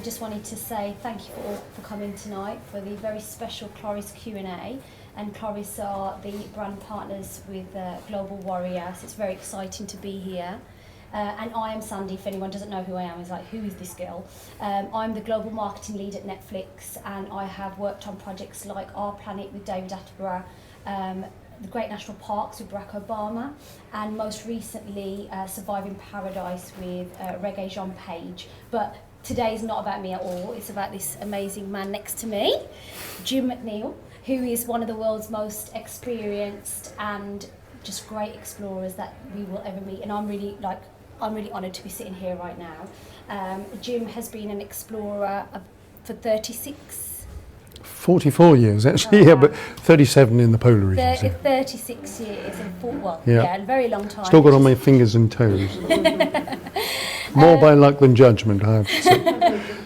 I just wanted to say thank you all for coming tonight for the very special KLORIS Q&A. And KLORIS are the brand partners with Global Warrior, so it's very exciting to be here. And I am Sandy, if anyone doesn't know who I am, is like, who is this girl? I'm the global marketing lead at Netflix, and I have worked on projects like Our Planet with David Attenborough, the Great National Parks with Barack Obama, and most recently Surviving Paradise with Reggae Jean Page. But today is not about me at all, it's about this amazing man next to me, Jim McNeill, who is one of the world's most experienced and just great explorers that we will ever meet. And I'm really honoured to be sitting here right now. Jim has been an explorer for 44 years actually, yeah, but 37 in the polar region. 36 years in a very long time. Still got on my fingers and toes. More by luck than judgment, I have to say.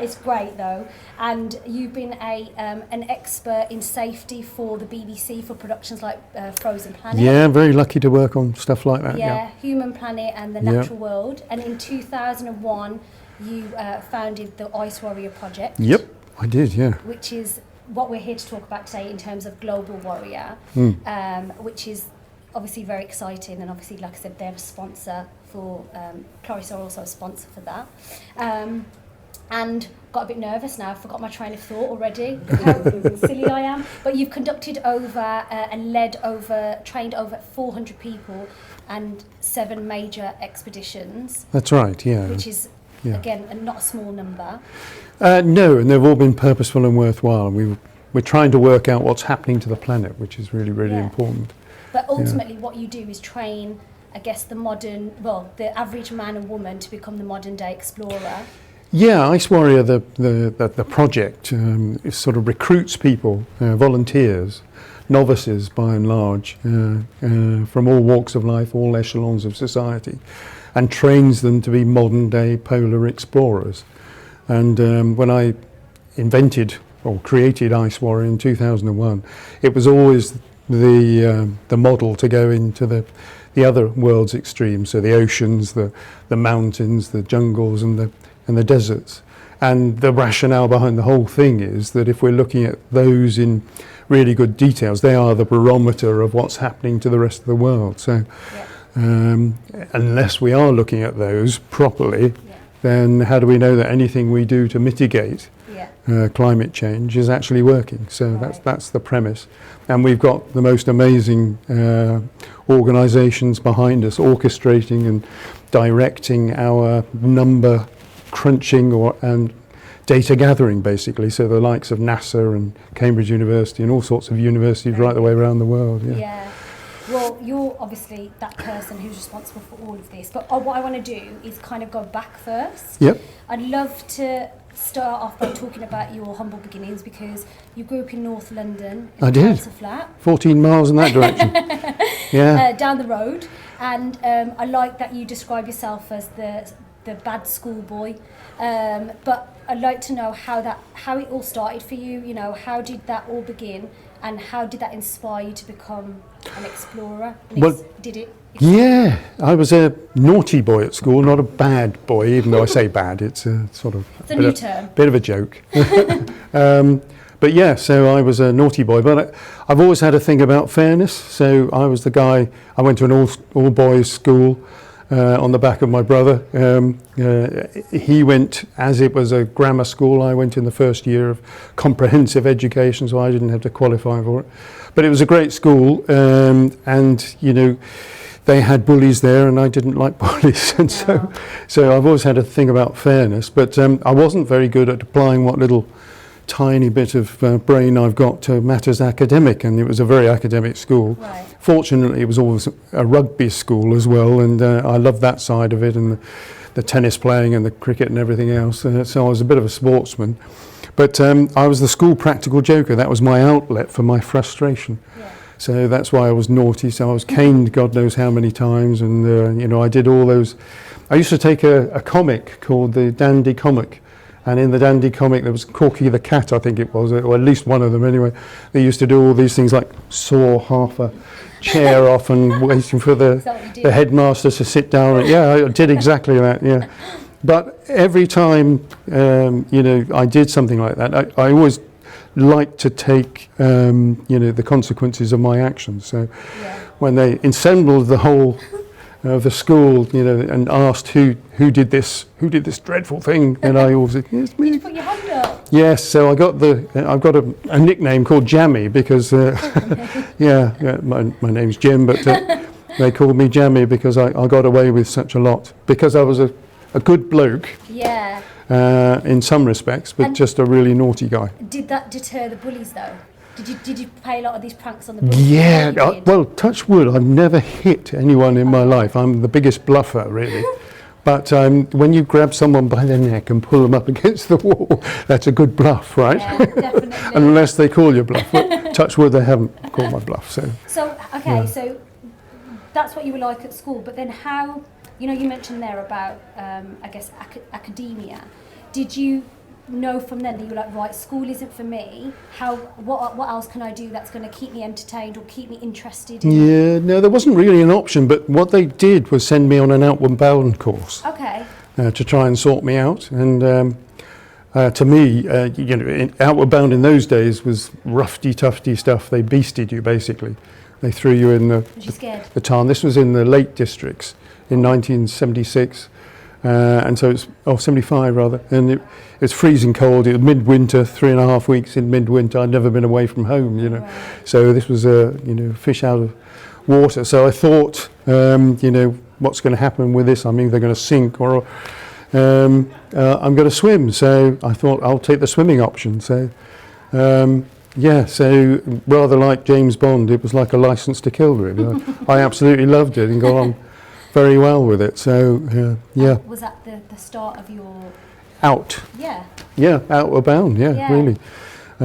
It's great though, and you've been an expert in safety for the BBC for productions like Frozen Planet. Yeah, very lucky to work on stuff like that. Yeah, Human Planet and The Natural World. And in 2001, you founded the Ice Warrior Project. Yep, I did, yeah. Which is what we're here to talk about today in terms of Global Warrior, which is obviously very exciting. And obviously, like I said, they're a sponsor for, KLORIS are also a sponsor for that. And got a bit nervous now, I forgot my train of thought already, how silly I am. But you've conducted over and trained over 400 people and 7 major expeditions. That's right, yeah. Which is, again, not a small number. No, and they've all been purposeful and worthwhile. We're trying to work out what's happening to the planet, which is really, really important. But ultimately what you do is train, I guess, the average man and woman to become the modern day explorer. Yeah, Ice Warrior, the project, sort of recruits people, volunteers, novices by and large, from all walks of life, all echelons of society, and trains them to be modern day polar explorers. And when I invented or created Ice Warrior in 2001, it was always the model to go into the other world's extremes, so the oceans, the mountains, the jungles, and the deserts. And the rationale behind the whole thing is that if we're looking at those in really good details, they are the barometer of what's happening to the rest of the world. So unless we are looking at those properly, then how do we know that anything we do to mitigate climate change is actually working? So that's the premise. And we've got the most amazing organisations behind us orchestrating and directing our number crunching and data gathering, basically. So the likes of NASA and Cambridge University and all sorts of universities right the way around the world. Yeah. Well, you're obviously that person who's responsible for all of this. But what I want to do is kind of go back first. Yep. I'd love to start off by talking about your humble beginnings, because you grew up in North London. I did. Flat. 14 miles in that direction. Down the road. And I like that you describe yourself as the bad schoolboy, but I'd like to know how it all started for you. You know, how did that all begin, and how did that inspire you to become an explorer? Did it? Yeah, I was a naughty boy at school, not a bad boy, even though I say bad. It's a sort of bit of a joke. But yeah, so I was a naughty boy, but I've always had a thing about fairness. So I was the guy. I went to an all boys school. On the back of my brother. He went, as it was a grammar school, I went in the first year of comprehensive education, so I didn't have to qualify for it. But it was a great school, and you know, they had bullies there, and I didn't like bullies, and so I've always had a thing about fairness, but I wasn't very good at applying what little tiny bit of brain I've got to matters academic, and it was a very academic school. Right. Fortunately, it was always a rugby school as well, and I loved that side of it, and the tennis playing and the cricket and everything else. So I was a bit of a sportsman. But I was the school practical joker. That was my outlet for my frustration. Yeah. So that's why I was naughty. So I was caned God knows how many times, and you know, I did all those. I used to take a comic called the Dandy Comic. And in the Dandy comic, there was Corky the Cat, I think it was, or at least one of them anyway. They used to do all these things like saw half a chair off and waiting for the headmaster to sit down. Yeah, I did exactly that, yeah. But every time, I did something like that, I always liked to take, the consequences of my actions. So when they assembled the whole of the school, and asked who did this dreadful thing, and I always said, it's me. Did you put your hand up? Yes, so I've got a nickname called Jammy because, my name's Jim, but they called me Jammy because I got away with such a lot because I was a good bloke. Yeah. In some respects, but just a really naughty guy. Did that deter the bullies though? Did you play a lot of these pranks on the bullies? Yeah, well, touch wood, I've never hit anyone in my life. I'm the biggest bluffer, really. But when you grab someone by the neck and pull them up against the wall, that's a good bluff, right? Yeah, definitely. Unless they call your bluff. But touch wood, they haven't called my bluff. So so that's what you were like at school. But then how, you mentioned there about, academia. Did you know from then that you were like, right, school isn't for me? What else can I do that's going to keep me entertained or keep me interested in? Yeah, no, there wasn't really an option, but what they did was send me on an outward bound course. Okay. To try and sort me out. And to me, outward bound in those days was roughy, tufty stuff. They beasted you, basically. They threw you in the tarn. This was in the Lake Districts in 1976. And so it's 75 rather, and it was freezing cold. It was midwinter, 3.5 weeks in midwinter. I'd never been away from home, Right. So this was fish out of water. So I thought, what's going to happen with this? I'm either going to sink or I'm going to swim. So I thought I'll take the swimming option. So so rather like James Bond, it was like a license to kill, really. I absolutely loved it and got on very well with it. So was that the start of your out? Yeah, Outward Bound. Really.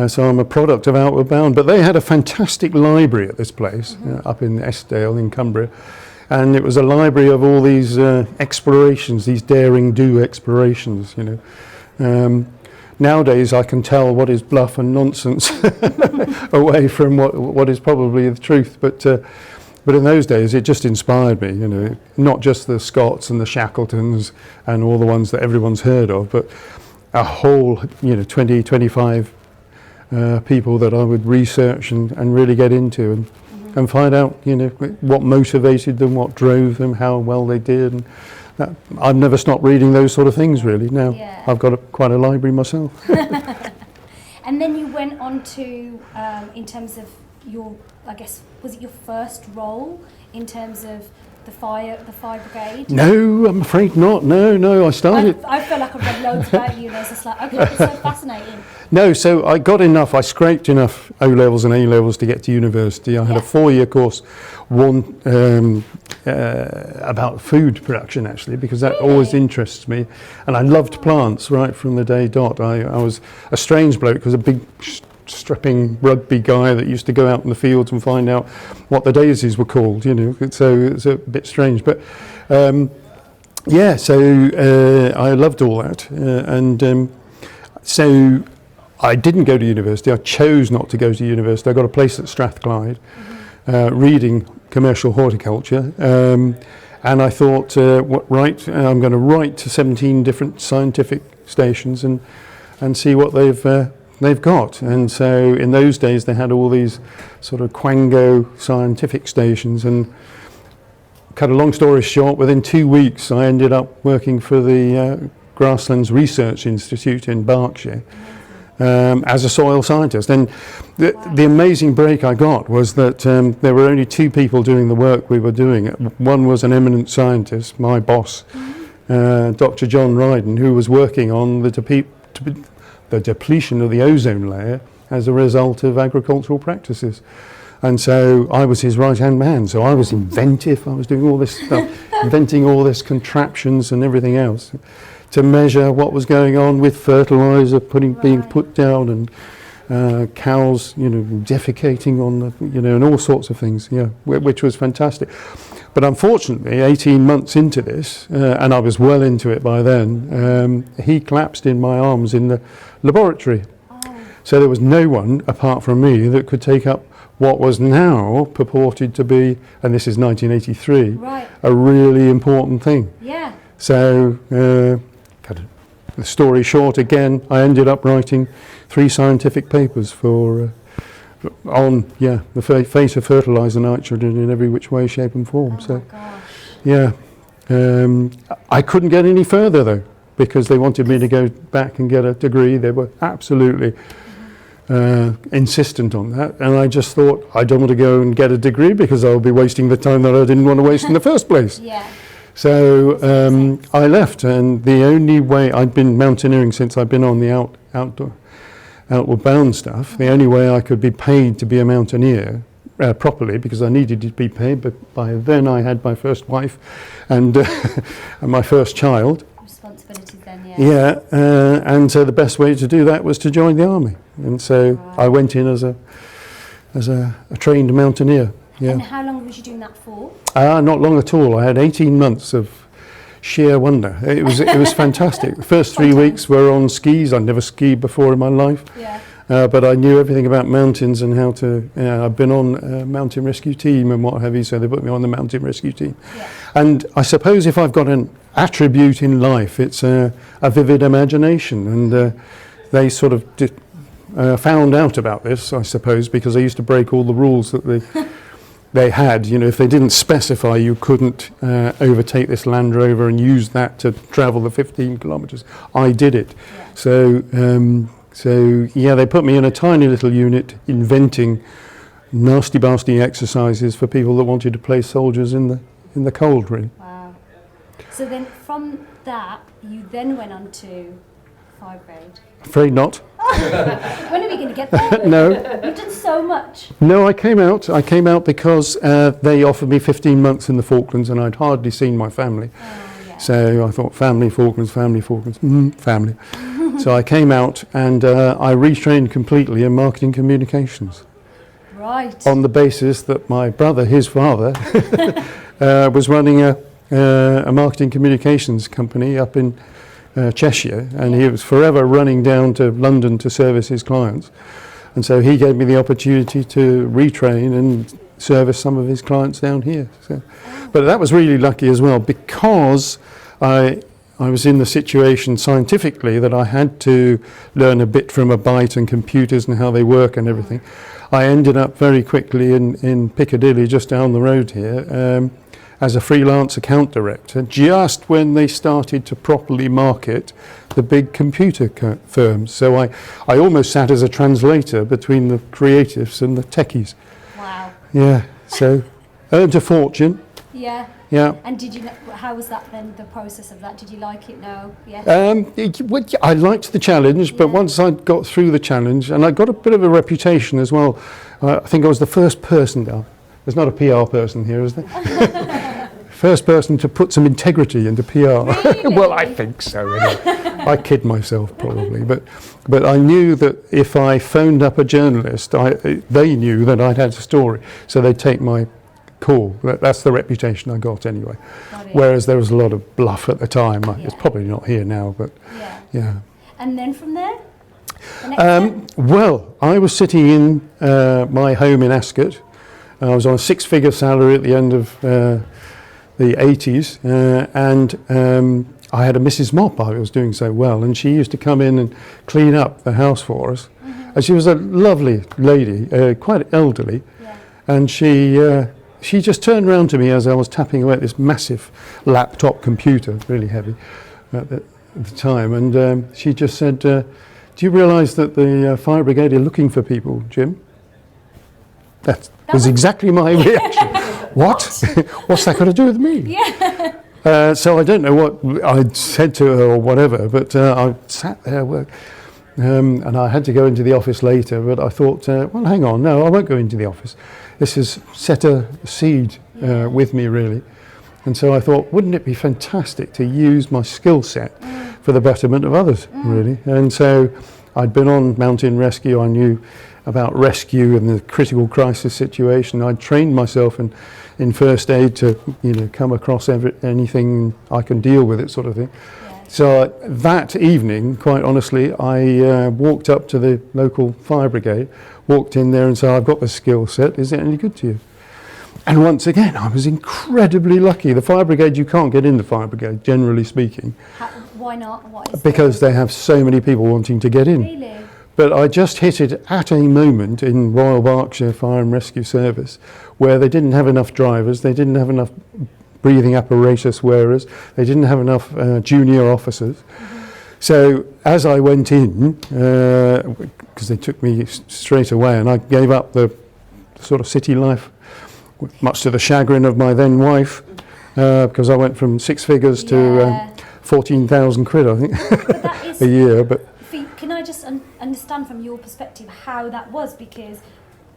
So I'm a product of Outward Bound. But they had a fantastic library at this place up in Eskdale in Cumbria, and it was a library of all these explorations, these daring do explorations. Nowadays I can tell what is bluff and nonsense away from what is probably the truth, but in those days, it just inspired me, not just the Scotts and the Shackletons and all the ones that everyone's heard of, but a whole, 20, 25 people that I would research and really get into and find out, what motivated them, what drove them, how well they did. And I've never stopped reading those sort of things, really. Now I've got quite a library myself. And then you went on to, in terms of your, was it your first role in terms of the fire brigade? No, I'm afraid not. No, I started. I feel like I've read loads about you, and I was just like, okay, it's so fascinating. No, so I got enough. I scraped enough O-levels and A-levels to get to university. I had a 4-year course, one about food production, actually, because that always interests me. And I loved plants right from the day dot. I was a strange bloke because a big strapping rugby guy that used to go out in the fields and find out what the daisies were called, so it's a bit strange. But I loved all that. So I didn't go to university. I chose not to go to university. I got a place at Strathclyde reading commercial horticulture. And I thought, I'm going to write to 17 different scientific stations and see what they've got. And so in those days they had all these sort of quango scientific stations, and cut a long story short, within 2 weeks I ended up working for the Grasslands Research Institute in Berkshire as a soil scientist. And the amazing break I got was that there were only 2 people doing the work we were doing. One was an eminent scientist, my boss, Dr. John Ryden, who was working on the depletion of the ozone layer as a result of agricultural practices. And so I was his right-hand man. So I was inventive. I was doing all this stuff, inventing all this contraptions and everything else to measure what was going on with fertilizer being put down and cows, defecating on the, and all sorts of things, which was fantastic. But unfortunately, 18 months into this, and I was well into it by then, he collapsed in my arms in the laboratory. So there was no one apart from me that could take up what was now purported to be, and this is 1983, a really important thing. Yeah. So the story short, again, I ended up writing 3 scientific papers on the fate of fertiliser nitrogen in every which way, shape and form. Oh So, my gosh. yeah. I couldn't get any further though, because they wanted me to go back and get a degree. They were absolutely insistent on that, and I just thought, I don't want to go and get a degree because I'll be wasting the time that I didn't want to waste in the first place. Yeah. So I left, and the only way, I'd been mountaineering since I'd been on the outward bound stuff. The only way I could be paid to be a mountaineer properly, because I needed to be paid, but by then I had my first wife and, and my first child. Responsibilities then, yeah. Yeah, and so the best way to do that was to join the army, and so I went in as a trained mountaineer. Yeah. And how long was you doing that for? Not long at all. I had 18 months of sheer wonder. It was fantastic. The first 3 weeks were on skis. I'd never skied before in my life. Yeah. But I knew everything about mountains and how to, I've been on a mountain rescue team and what have you, so they put me on the mountain rescue team. Yeah. And I suppose if I've got an attribute in life, it's a vivid imagination, and they sort of found out about this, I suppose, because I used to break all the rules that they had. You know, if they didn't specify you couldn't overtake this Land Rover and use that to travel the 15 kilometres, I did it. Yeah. So yeah, they put me in a tiny little unit inventing nasty exercises for people that wanted to play soldiers in the cold, really. Wow. So then from that, you then went on to fire brigade. Afraid not. When are we going to get there? No. You've done so much. No, I came out because they offered me 15 months in the Falklands, and I'd hardly seen my family. Oh, yeah. So I thought, family, Falklands, family. So I came out and I retrained completely in marketing communications. Right. On the basis that my brother, his father, was running a marketing communications company up in Cheshire, and he was forever running down to London to service his clients. And so he gave me the opportunity to retrain and service some of his clients down here. So, but that was really lucky as well, because I was in the situation scientifically that I had to learn a bit from a bite and computers and how they work and everything. I ended up very quickly in Piccadilly, just down the road here, as a freelance account director, just when they started to properly market the big computer firms. So I almost sat as a translator between the creatives and the techies. Wow. Yeah, so earned a fortune. Yeah. Yeah. And how was that then, the process of that? Did you like it? No? Yeah? I liked the challenge, but once I got through the challenge, and I got a bit of a reputation as well. I think I was the first person down. There's not a PR person here, is there? First person to put some integrity into PR. Really? Well, I think so. Anyway. I kid myself probably, but I knew that if I phoned up a journalist, they knew that I'd had a story, so they'd take my call. That's the reputation I got anyway. Whereas there was a lot of bluff at the time. It's probably not here now, but yeah. And then from there? The next step? Well, I was sitting in my home in Ascot. I was on a 6-figure salary at the end of the 80s, and I had a Mrs. Mop. I was doing so well, and she used to come in and clean up the house for us. Mm-hmm. And she was a lovely lady, quite elderly, and she just turned around to me as I was tapping away at this massive laptop computer, really heavy at the time, and she just said, do you realise that the fire brigade are looking for people, Jim? That was exactly my reaction. What? What's that got to do with me? Yeah. So I don't know what I'd said to her or whatever, but I sat there, and I had to go into the office later, but I thought, well, hang on, no, I won't go into the office. This has set a seed with me, really. And so I thought, wouldn't it be fantastic to use my skill set for the betterment of others, really? And so I'd been on mountain rescue. I knew about rescue and the critical crisis situation. I'd trained myself in first aid to, come across anything I can deal with it, sort of thing. Yeah. So that evening, quite honestly, I walked up to the local fire brigade, walked in there and said, I've got the skill set, is it any good to you? And once again, I was incredibly lucky. The fire brigade, you can't get in the fire brigade, generally speaking. Why not? What is because they have so many people wanting to get in. Really? But I just hit it at a moment in Royal Berkshire Fire and Rescue Service where they didn't have enough drivers, they didn't have enough breathing apparatus wearers, they didn't have enough junior officers. Mm-hmm. So as I went in, because they took me straight away, and I gave up the sort of city life, much to the chagrin of my then wife, because I went from 6 figures to 14,000 quid, I think, a year. But can I just understand from your perspective how that was? Because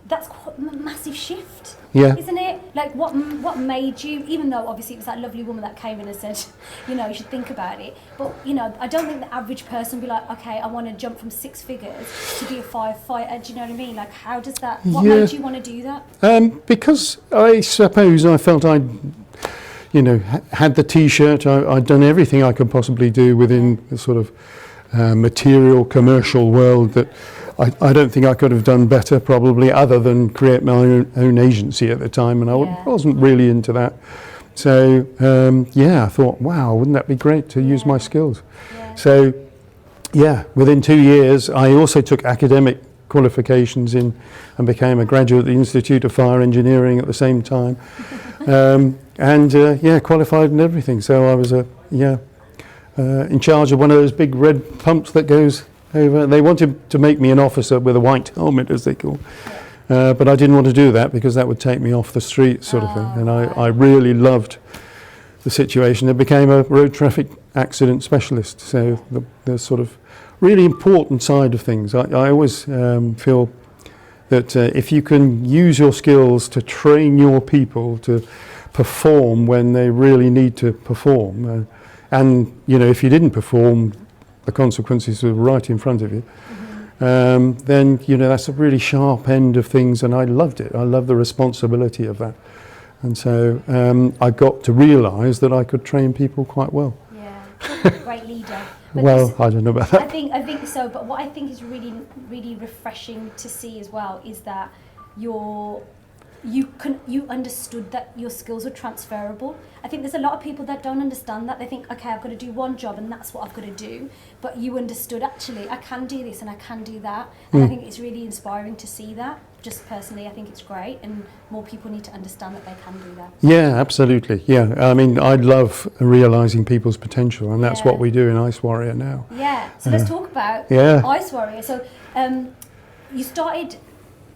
that's quite a massive shift, isn't it? Like, what made you, even though obviously it was that lovely woman that came in and said, you should think about it, but, I don't think the average person would be like, okay, I want to jump from 6 figures to be a firefighter, do you know what I mean? Like, how does that, what made you want to do that? Because I suppose I felt I'd, had the T-shirt, I'd done everything I could possibly do within the sort of material commercial world that I don't think I could have done better probably, other than create my own agency at the time, and I wasn't really into that. So I thought, wow, wouldn't that be great to use my skills? So within 2 years I also took academic qualifications in and became a graduate at the Institute of Fire Engineering at the same time. Qualified and everything. So I was in charge of one of those big red pumps that goes over. They wanted to make me an officer with a white helmet, as they call, but I didn't want to do that because that would take me off the street, sort of thing. And I really loved the situation. I became a road traffic accident specialist. So the sort of really important side of things. I always feel that if you can use your skills to train your people to perform when they really need to perform, and if you didn't perform, the consequences were right in front of you, then that's a really sharp end of things, and I loved it. I loved the responsibility of that, and so I got to realise that I could train people quite well. Yeah, great leader. Well, I don't know about that. I think so, but what I think is really, really refreshing to see as well is that you understood that your skills were transferable. I think there's a lot of people that don't understand that. They think, okay, I've got to do one job and that's what I've got to do. But you understood, actually, I can do this and I can do that. And I think it's really inspiring to see that. Just personally, I think it's great, and more people need to understand that they can do that. Yeah, absolutely. Yeah, I mean, I love realising people's potential, and that's what we do in Ice Warrior now. Yeah, so let's talk about Ice Warrior. So you started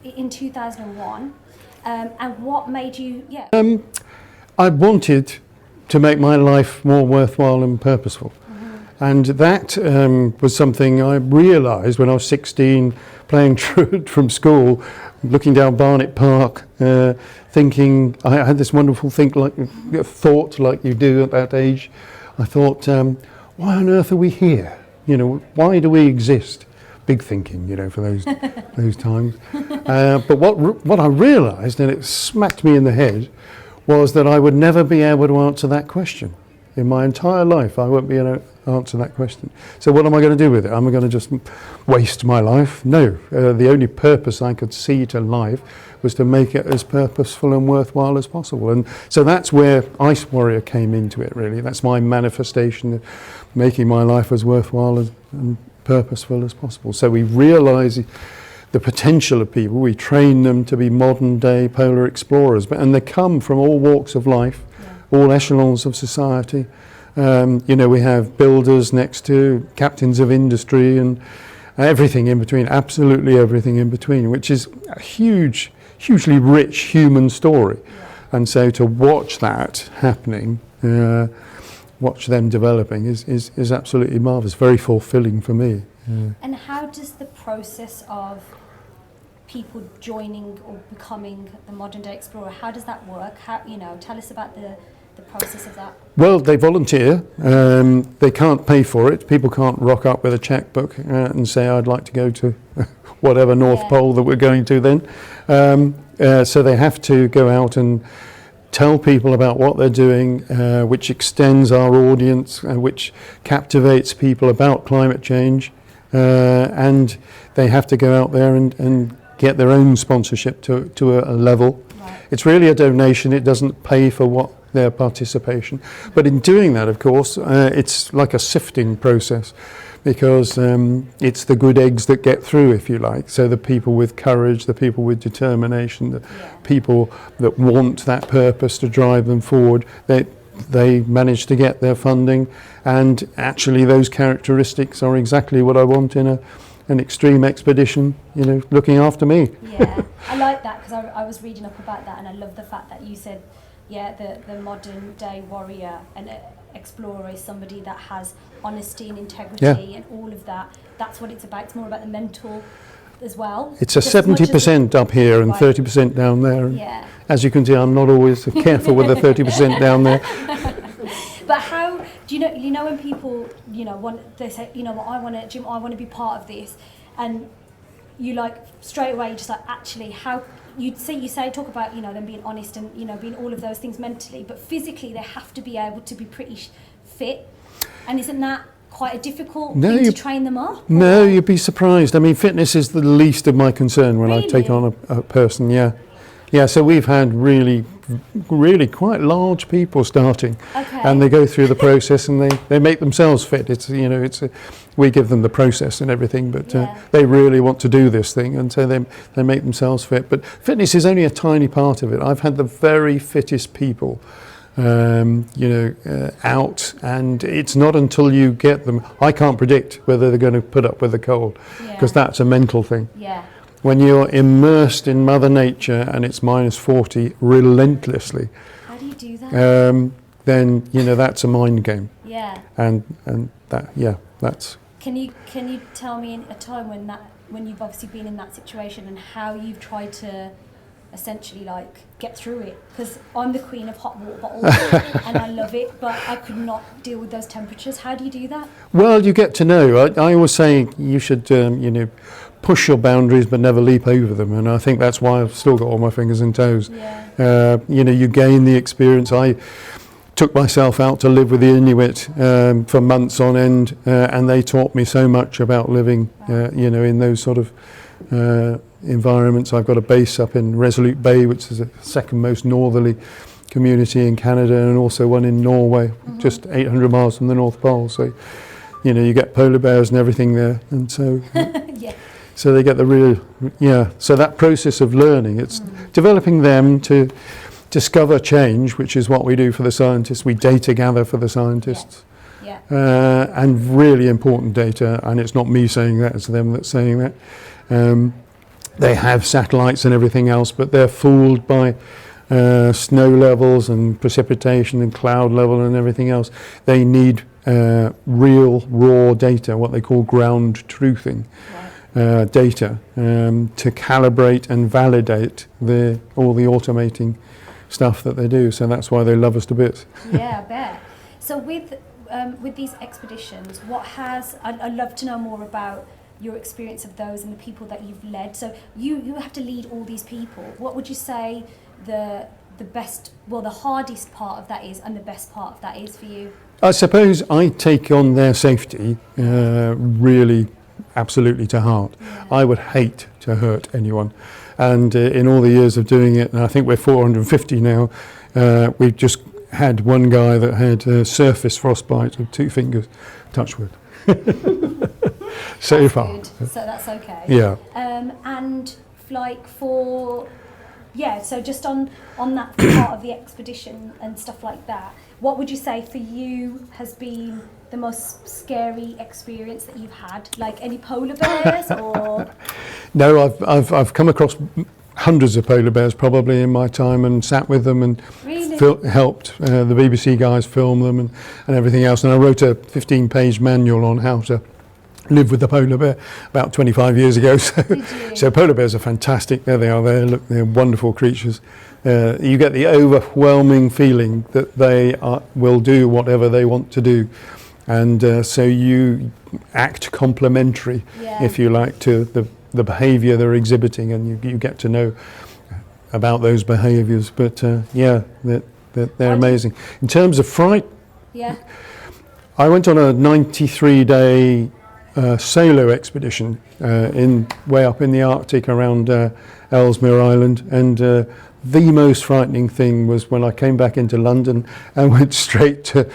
in 2001. And what made you, I wanted to make my life more worthwhile and purposeful. And that was something I realised when I was 16, playing truant from school, looking down Barnet Park, thinking, I had this wonderful thought like you do at that age. I thought, why on earth are we here? Why do we exist? Big thinking, for those times. But what I realised, and it smacked me in the head, was that I would never be able to answer that question. In my entire life, I won't be able to answer that question. So what am I going to do with it? Am I going to just waste my life? No. The only purpose I could see to life was to make it as purposeful and worthwhile as possible. And so that's where Ice Warrior came into it, really. That's my manifestation of making my life as worthwhile and purposeful as possible. So we realise the potential of people. We train them to be modern day polar explorers, and they come from all walks of life, all echelons of society. We have builders next to captains of industry and everything in between, absolutely everything in between, which is a hugely rich human story. And so to watch that happening, watch them developing is absolutely marvellous, very fulfilling for me. And how does the process of people joining or becoming the modern day explorer, how does that work? Tell us about the process of that. Well, they volunteer. They can't pay for it. People can't rock up with a checkbook and say, I'd like to go to whatever North Pole that we're going to then. So they have to go out and tell people about what they're doing, which extends our audience, which captivates people about climate change, and they have to go out there and get their own sponsorship to a level. Right. It's really a donation. It doesn't pay for what their participation. But in doing that, of course, it's like a sifting process, because it's the good eggs that get through, if you like. So the people with courage, the people with determination, the people that want that purpose to drive them forward, they manage to get their funding. And actually those characteristics are exactly what I want in an extreme expedition, you know, looking after me. Yeah, I like that, because I was reading up about that, and I love the fact that you said, the modern day warrior and explorer is somebody that has honesty and integrity and all of that. That's what it's about. It's more about the mental as well. It's a 70% up here and 30% down there. And as you can see, I'm not always careful with the 30% down there. But how do you know when people they say, you know what, Jim, I want to be part of this, and you like straight away just like, actually, how you say talk about them being honest and being all of those things mentally, but physically they have to be able to be pretty fit, and isn't that quite a difficult thing to train them up? No, you'd be surprised. I mean, fitness is the least of my concern when I take on a person. Yeah, so we've had really quite large people starting, and they go through the process and they make themselves fit. We give them the process and everything, but they really want to do this thing, and so they make themselves fit. But fitness is only a tiny part of it. I've had the very fittest people out, and it's not until you get them. I can't predict whether they're going to put up with the cold, because that's a mental thing. Yeah. When you're immersed in Mother Nature and it's minus 40 relentlessly, how do you do that? Then that's a mind game. Yeah. And that's. Can you tell me a time when you've obviously been in that situation and how you've tried to essentially like get through it? Because I'm the queen of hot water bottles and I love it, but I could not deal with those temperatures. How do you do that? Well, you get to know. I always say you should push your boundaries but never leap over them, and I think that's why I've still got all my fingers and toes. You gain the experience. I took myself out to live with the Inuit for months on end, and they taught me so much about living in those sort of environments. I've got a base up in Resolute Bay, which is the second most northerly community in Canada, and also one in Norway, just 800 miles from the North Pole. So you get polar bears and everything there, and so so they get the real, so that process of learning, it's developing them to discover change, which is what we do for the scientists. We data gather for the scientists. And really important data, and it's not me saying that, it's them that's saying that. They have satellites and everything else, but they're fooled by snow levels and precipitation and cloud level and everything else. They need real raw data, what they call ground truthing. Data to calibrate and validate all the automating stuff that they do. So that's why they love us to bits. Yeah, I bet. So with these expeditions, I'd love to know more about your experience of those and the people that you've led. So you have to lead all these people. What would you say the hardest part of that is, and the best part of that is for you? I suppose I take on their safety really absolutely to heart. I would hate to hurt anyone, and in all the years of doing it, and I think we're 450 now, we've just had one guy that had surface frostbite of 2 fingers, touch wood. So that's far. Good. So that's okay. Yeah. And like so just on that part of the expedition and stuff like that, what would you say for you has been the most scary experience that you've had? Like any polar bears or? No, I've come across hundreds of polar bears probably in my time, and sat with them and helped the BBC guys film them and everything else. And I wrote a 15-page manual on how to live with the polar bear about 25 years ago. So polar bears are fantastic. There they are. They're wonderful creatures. You get the overwhelming feeling that they will do whatever they want to do. And so you act complementary, if you like, to the behaviour they're exhibiting, and you get to know about those behaviours. But they're amazing. In terms of fright, I went on a 93-day solo expedition way up in the Arctic around Ellesmere Island, and the most frightening thing was when I came back into London and went straight to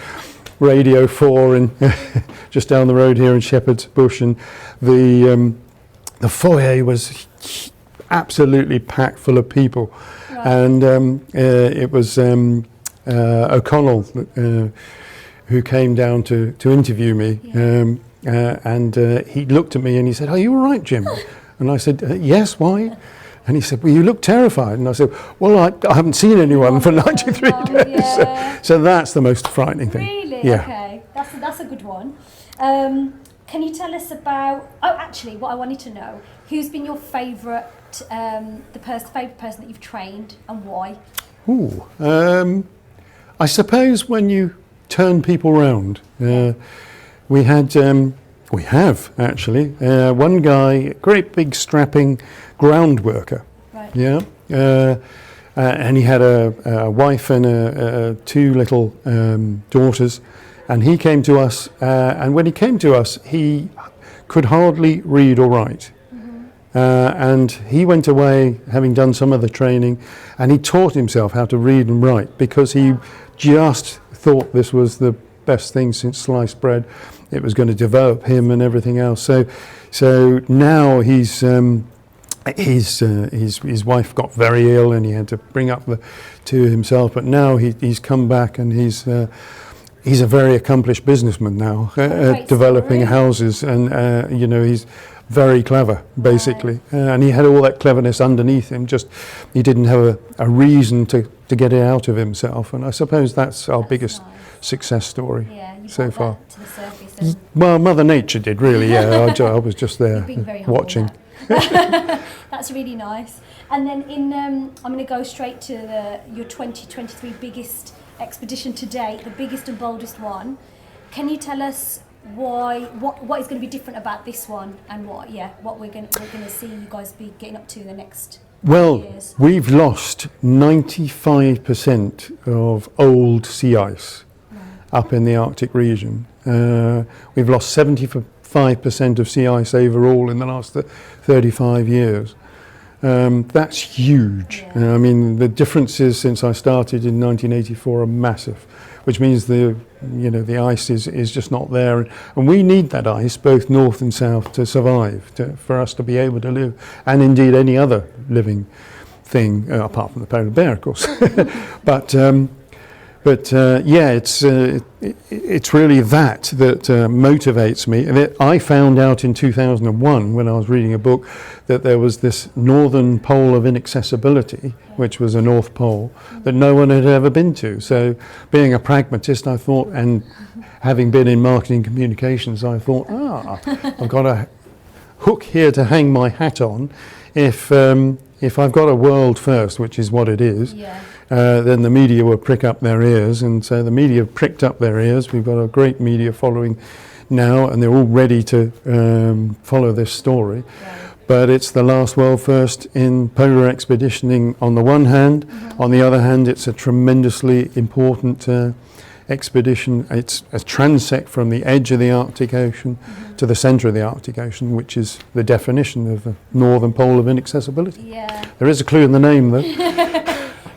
Radio 4 in just down the road here in Shepherd's Bush, and the foyer was absolutely packed full of people. Right. And it was O'Connell who came down to interview me. Yeah. And he looked at me and he said, "Are you all right, Jim?" And I said, "Yes, why?" And he said, "Well, you look terrified." And I said, "Well, I haven't seen anyone for 93 days." Yeah. So that's the most frightening thing. Really? Yeah. Okay, that's a good one. Can you tell us about, actually, what I wanted to know, who's been your favourite, favourite person that you've trained and why? Ooh, I suppose when you turn people round, we have actually one guy, great big strapping ground worker. Right. Yeah. And he had a wife and two little daughters, and he came to us, and when he came to us, he could hardly read or write. Mm-hmm. And he went away having done some of the training, and he taught himself how to read and write because he just thought this was the best thing since sliced bread. It was going to develop him and everything else. So now his wife got very ill and he had to bring up the two himself. But now he's come back and he's a very accomplished businessman now, developing houses, and he's very clever basically. And he had all that cleverness underneath him. Just he didn't have a reason to get it out of himself. And I suppose that's our biggest success story so far. To the surface. Well, Mother Nature did really. Yeah, I was just there watching. That's really nice. And then I'm going to go straight to your 2023 biggest expedition to date, the biggest and boldest one. Can you tell us what is going to be different about this one, and what we're going to see you guys be getting up to in the next years? We've lost 95% of old sea ice up in the Arctic region. We've lost 75% of sea ice overall in the last 35 years. That's huge. Yeah. I mean, the differences since I started in 1984 are massive, which means the ice is just not there. And we need that ice, both north and south, to survive, for us to be able to live, and indeed any other living thing, apart from the polar bear, of course. But it's really that motivates me. And I found out in 2001 when I was reading a book that there was this northern pole of inaccessibility, which was a North Pole, that no one had ever been to. So being a pragmatist, I thought, and having been in marketing communications, I thought, I've got a hook here to hang my hat on. If I've got a world first, which is what it is, then the media will prick up their ears, and so the media have pricked up their ears. We've got a great media following now, and they're all ready to follow this story. Right. But it's the last world first in polar expeditioning on the one hand. Mm-hmm. On the other hand, it's a tremendously important expedition. It's a transect from the edge of the Arctic Ocean to the centre of the Arctic Ocean, which is the definition of the northern pole of inaccessibility. Yeah. There is a clue in the name, though.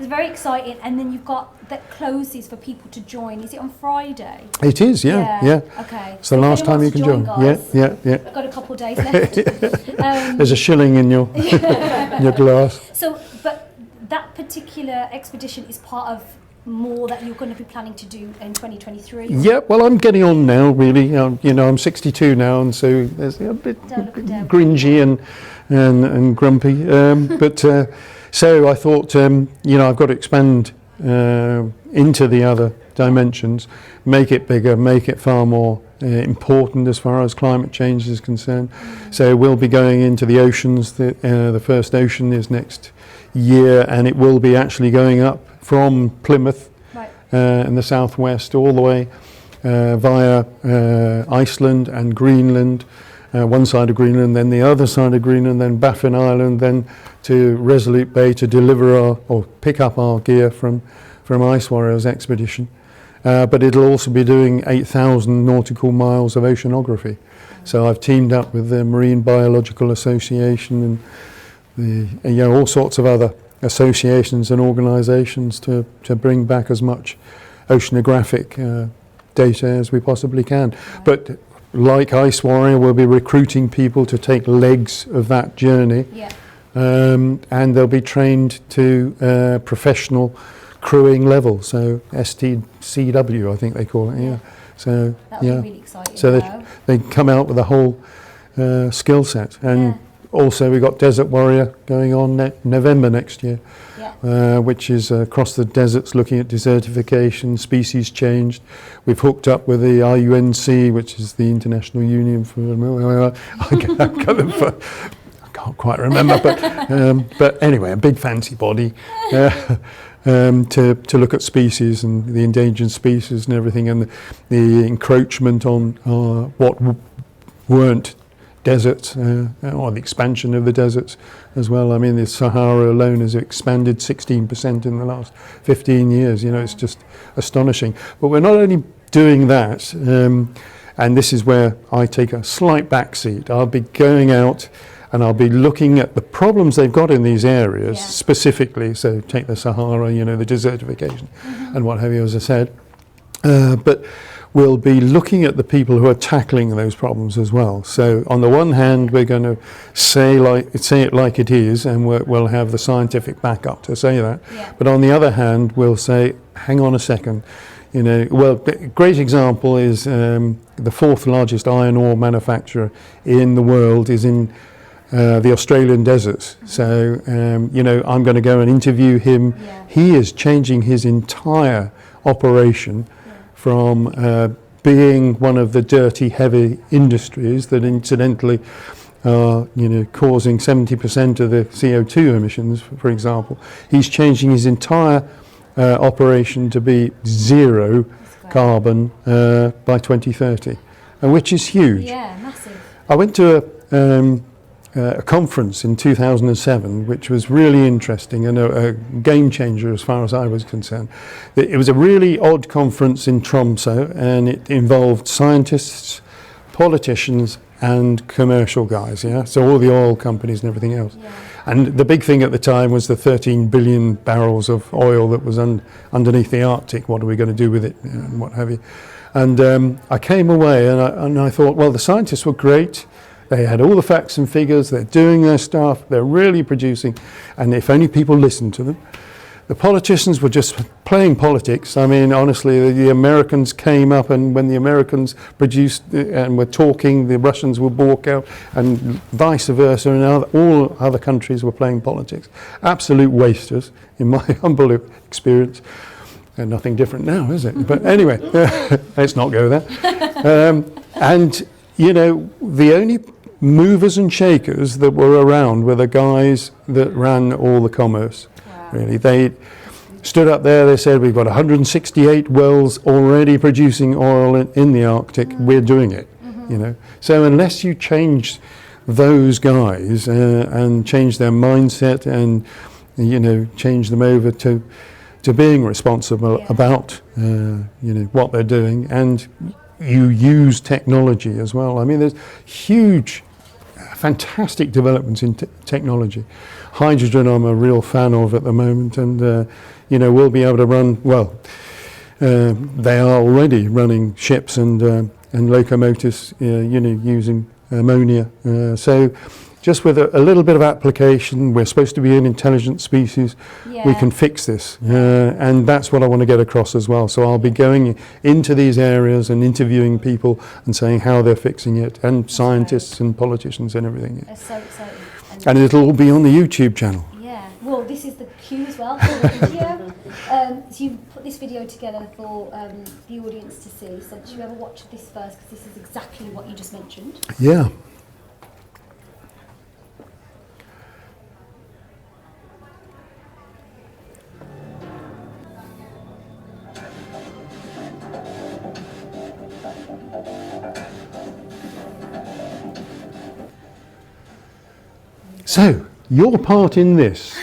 It's very exciting. And then you've got that closes for people to join. Is it on Friday? It is, yeah. Okay. It's the last time you can join. Guys, yeah. I've got a couple of days left. There's a shilling in your glass. So, but that particular expedition is part of more that you're going to be planning to do in 2023? Yeah, well, I'm getting on now, really. I'm 62 now, and so there's a bit gringy and grumpy. But so I thought, I've got to expand into the other dimensions, make it bigger, make it far more important as far as climate change is concerned. So we'll be going into the oceans. The first ocean is next year, and it will be actually going up from Plymouth in the southwest all the way via Iceland and Greenland, one side of Greenland, then the other side of Greenland, then Baffin Island, then to Resolute Bay to deliver or pick up our gear from Ice Warriors expedition. but it'll also be doing 8,000 nautical miles of oceanography. So I've teamed up with the Marine Biological Association and all sorts of other associations and organisations to bring back as much oceanographic data as we possibly can. But like Ice Warrior, we'll be recruiting people to take legs of that journey, and they'll be trained to professional crewing level, so STCW I think they call it. So that would be really exciting. So they come out with a whole skill set, and also we've got Desert Warrior going on November next year, which is across the deserts looking at desertification, species changed. We've hooked up with the IUNC, which is the International Union for I can't quite remember, but anyway, a big fancy body to look at species and the endangered species and everything, and the encroachment on what weren't deserts, or the expansion of the deserts as well. I mean, the Sahara alone has expanded 16% in the last 15 years. It's just astonishing. But we're not only doing that, and this is where I take a slight backseat. I'll be going out and I'll be looking at the problems they've got in these areas specifically. So take the Sahara, the desertification and what have you, as I said. But we'll be looking at the people who are tackling those problems as well. So on the one hand, we're going to say it like it is, and we'll have the scientific backup to say that. But on the other hand, we'll say, hang on a second. Well, a great example is the fourth largest iron ore manufacturer in the world is in the Australian deserts. So, I'm going to go and interview him. He is changing his entire operation from being one of the dirty, heavy industries that incidentally are, causing 70% of the CO2 emissions, for example. He's changing his entire operation to be zero carbon by 2030, which is huge. Yeah, massive. I went to a conference in 2007, which was really interesting and a game changer as far as I was concerned. It was a really odd conference in Tromsø, and it involved scientists, politicians and commercial guys, so all the oil companies and everything else. And the big thing at the time was the 13 billion barrels of oil that was underneath the Arctic. What are we going to do with it, and what have you? And I came away and I thought, well, the scientists were great. They had all the facts and figures, they're doing their stuff, they're really producing, and if only people listened to them. The politicians were just playing politics. I mean, honestly, the Americans came up, and when the Americans produced and were talking, the Russians would walk out, and vice versa, and all other countries were playing politics. Absolute wasters, in my humble experience. And nothing different now, is it? But anyway, let's not go there. And, the only movers and shakers that were around were the guys that ran all the commerce. Really, they stood up there, they said, we've got 168 wells already producing oil in the Arctic, we're doing it. So unless you change those guys and change their mindset and change them over to being responsible about what they're doing, and you use technology as well. I mean, there's huge, fantastic developments in technology. Hydrogen I'm a real fan of at the moment, and we'll be able to run, they are already running ships and locomotives using ammonia. So just with a little bit of application, we're supposed to be an intelligent species, we can fix this. And that's what I want to get across as well. So I'll be going into these areas and interviewing people and saying how they're fixing it, and scientists and politicians and everything. That's so exciting. And it'll all be on the YouTube channel. Yeah, well, this is the cue as well for the video. So you put this video together for the audience to see. So did you ever watch this first? Because this is exactly what you just mentioned. Yeah. So, your part in this.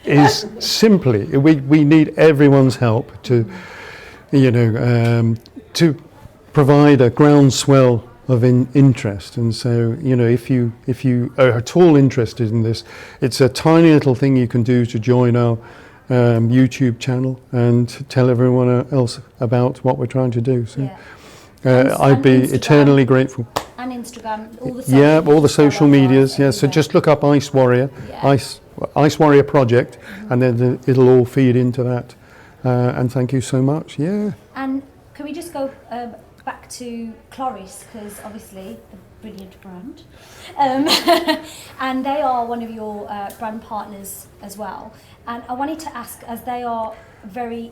is simply, we need everyone's help to, to provide a groundswell of interest. And so, if you are at all interested in this, it's a tiny little thing you can do to join our YouTube channel and tell everyone else about what we're trying to do. So I'd be eternally grateful. And Instagram, all the social all the social medias. Yeah, so just look up Ice Warrior, Ice Warrior Project, and then it'll all feed into that. And thank you so much. Yeah. And can we just go back to KLORIS, because obviously a brilliant brand, and they are one of your brand partners as well. And I wanted to ask, as they are very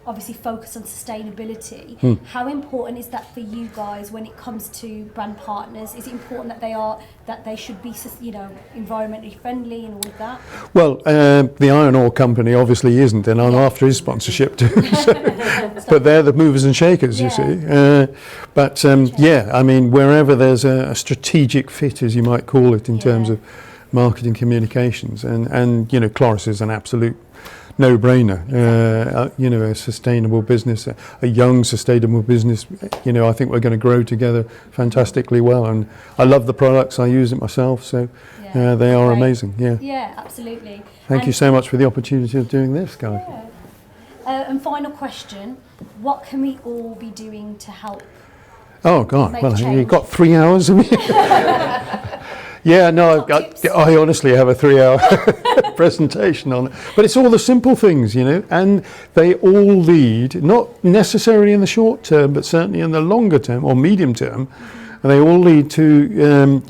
obviously focused on sustainability, how important is that for you guys when it comes to brand partners? Is it important that they should be, environmentally friendly and all of that? Well, the iron ore company obviously isn't, and I'm after his sponsorship too. But they're the movers and shakers, you see. I mean, wherever there's a strategic fit, as you might call it, in terms of marketing communications, and KLORIS is an absolute no-brainer. A sustainable business, a young sustainable business. I think we're going to grow together fantastically well, and I love the products. I use it myself, so they are amazing. Yeah, absolutely. Thank you so much for the opportunity of doing this, guys. And final question: what can we all be doing to help? Oh God! Well, you've got 3 hours of me. Yeah, no, I honestly have a 3-hour presentation on it. But it's all the simple things, and they all lead, not necessarily in the short term, but certainly in the longer term or medium term, and they all lead to,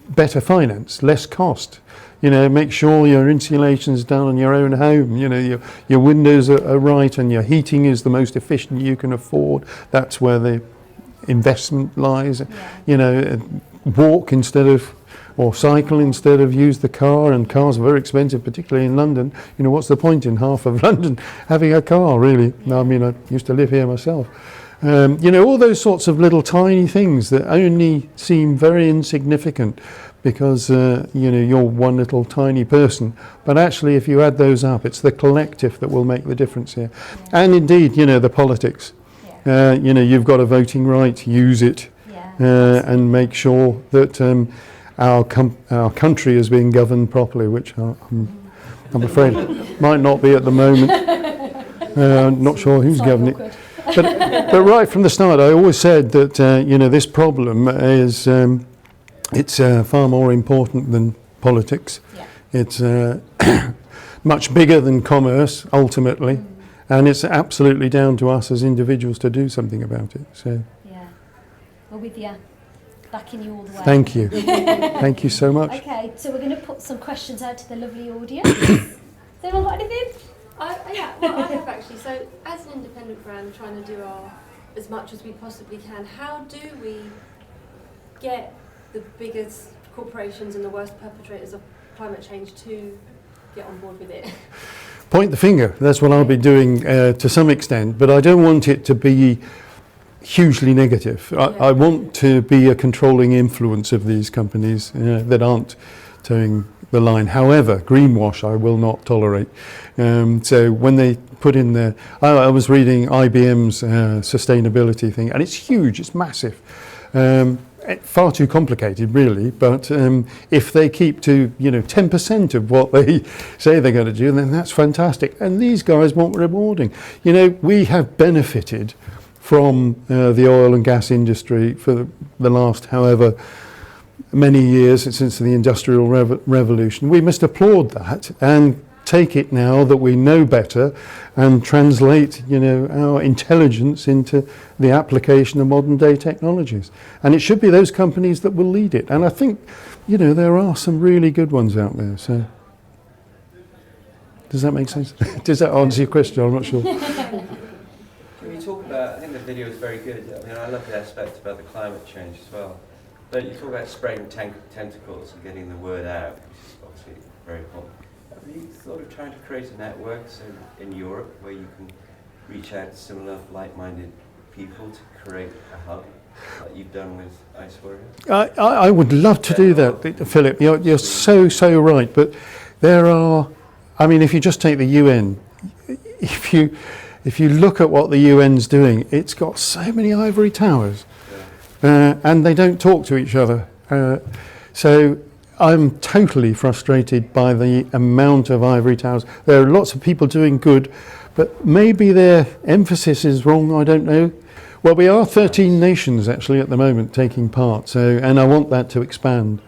better finance, less cost. Make sure your insulation's done in your own home, your windows are right and your heating is the most efficient you can afford. That's where the investment lies. Walk instead of, or cycle instead of use the car, and cars are very expensive, particularly in London. What's the point in half of London having a car, really? I mean, I used to live here myself. All those sorts of little tiny things that only seem very insignificant because, you're one little tiny person. But actually, if you add those up, it's the collective that will make the difference here. And indeed, the politics. You've got a voting right, use it. And make sure that our country is being governed properly, which I'm afraid might not be at the moment. Not sure who's governing it. But right from the start, I always said that this problem is it's far more important than politics. It's much bigger than commerce ultimately, and it's absolutely down to us as individuals to do something about it. So. We're with you, backing you all the way. Thank you. Thank you so much. Okay, so we're going to put some questions out to the lovely audience. Has anyone got anything? I have actually. So, as an independent brand, trying to do as much as we possibly can, how do we get the biggest corporations and the worst perpetrators of climate change to get on board with it? Point the finger. That's what I'll be doing to some extent, but I don't want it to be hugely negative. I want to be a controlling influence of these companies that aren't towing the line. However, greenwash I will not tolerate. So when they put in there, I was reading IBM's sustainability thing, and it's huge, it's massive. Far too complicated, really, but if they keep to 10% of what they say they're going to do, then that's fantastic. And these guys want rewarding. We have benefited from the oil and gas industry for the last however many years since the Industrial Revolution. We must applaud that and take it now that we know better and translate our intelligence into the application of modern day technologies. And it should be those companies that will lead it. And I think there are some really good ones out there. So does that make sense? Does that answer your question? I'm not sure. Can you talk about, I think the video is very good. I mean, I love the aspect about the climate change as well. But you talk about spraying tentacles and getting the word out, which is obviously very important. Have you thought of trying to create a network in Europe where you can reach out to similar like-minded people to create a hub like you've done with Ice Warrior? I would love to do that, Philip. You're so right. But there are I mean, if you just take the UN, if you look at what the UN's doing, it's got so many ivory towers, and they don't talk to each other. So I'm totally frustrated by the amount of ivory towers. There are lots of people doing good, but maybe their emphasis is wrong, I don't know. Well, we are 13 nations actually at the moment taking part, and I want that to expand.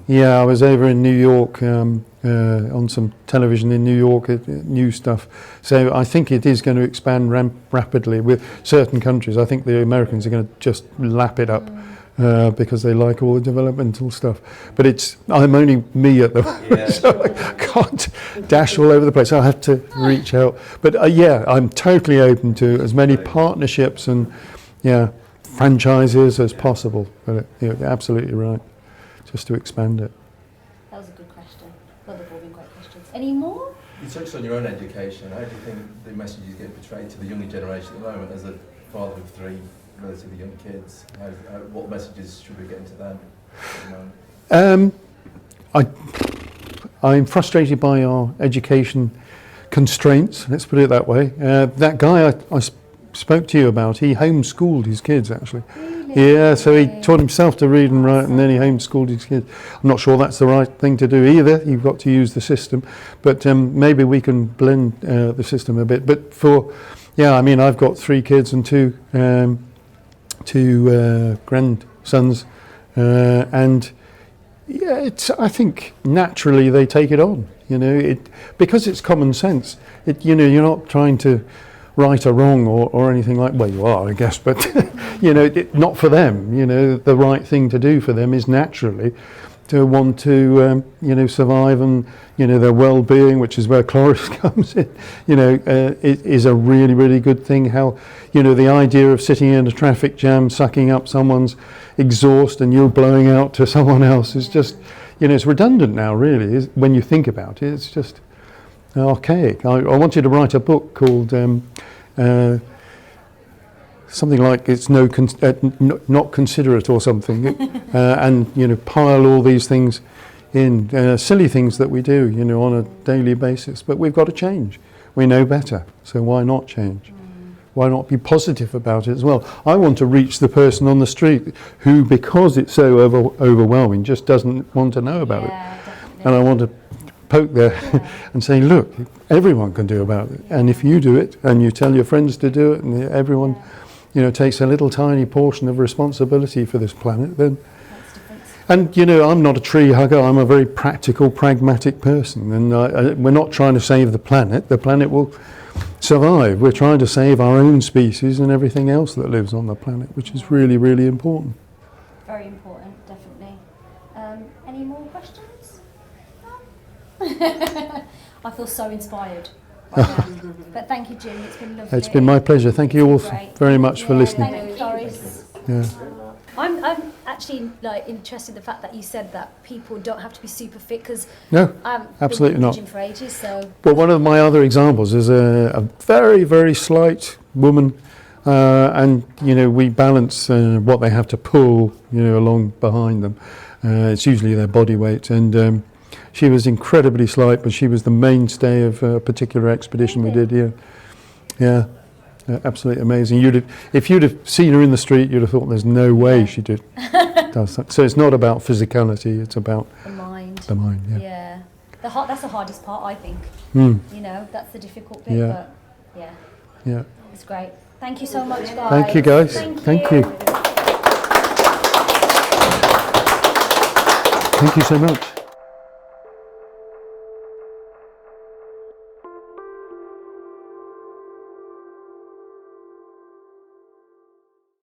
Yeah, I was over in New York on some television in New York, new stuff. So I think it is going to expand rapidly with certain countries. I think the Americans are going to just lap it up because they like all the developmental stuff. But I'm only me at the moment, so I can't dash all over the place. I have to reach out. But yeah, I'm totally open to as many partnerships and franchises as possible. But you're absolutely right. Just to expand it. That was a good question. Well, they've all been great questions. Any more? You touched on your own education. How do you think the messages get portrayed to the younger generation at the moment? As a father of 3 relatively young kids, what messages should we get into them at the moment? I'm frustrated by our education constraints, let's put it that way. That guy I spoke to you about, he homeschooled his kids actually. Yeah, so he taught himself to read and write, and then he homeschooled his kids. I'm not sure that's the right thing to do either. You've got to use the system, but maybe we can blend the system a bit. But I mean, I've got 3 kids and two grandsons, and yeah, I think naturally they take it on. You know, because it's common sense. You're not trying to right or wrong or anything like, well, you are, I guess, but not for them. The right thing to do for them is naturally to want to survive, and their well-being, which is where KLORIS comes in, is a really, really good thing. How the idea of sitting in a traffic jam sucking up someone's exhaust and you blowing out to someone else is just it's redundant now, really, when you think about it. It's just archaic. I wanted to write a book called something like it's not considerate or something, and pile all these things in, silly things that we do on a daily basis. But we've got to change. We know better, so why not change? Why not be positive about it as well? I want to reach the person on the street who, because it's so overwhelming, just doesn't want to know about it. Definitely. And I want to poke there and say, look, everyone can do about it. And if you do it and you tell your friends to do it, and everyone takes a little tiny portion of responsibility for this planet, then and I'm not a tree hugger. I'm a very practical, pragmatic person, and we're not trying to save the planet. The planet will survive. We're trying to save our own species and everything else that lives on the planet, which is really, really important. Very important, definitely. Any more questions? I feel so inspired right now. But thank you, Jim. It's been lovely. It's been my pleasure. Thank you all very much for listening. Thank you, KLORIS. Yeah. I'm actually interested in the fact that you said that people don't have to be super fit, because no, absolutely not. For ages, so. Well, one of my other examples is a very, very slight woman, and we balance what they have to pull along behind them. It's usually their body weight, and she was incredibly slight, but she was the mainstay of a particular expedition we did here. Yeah. Absolutely amazing. If you'd have seen her in the street, you'd have thought there's no way she does that. So it's not about physicality; it's about the mind. The mind, yeah. Yeah, that's the hardest part, I think. That's the difficult bit. Yeah. But yeah, it's great. Thank you so much, guys. Thank you, guys. Thank you. Thank you so much.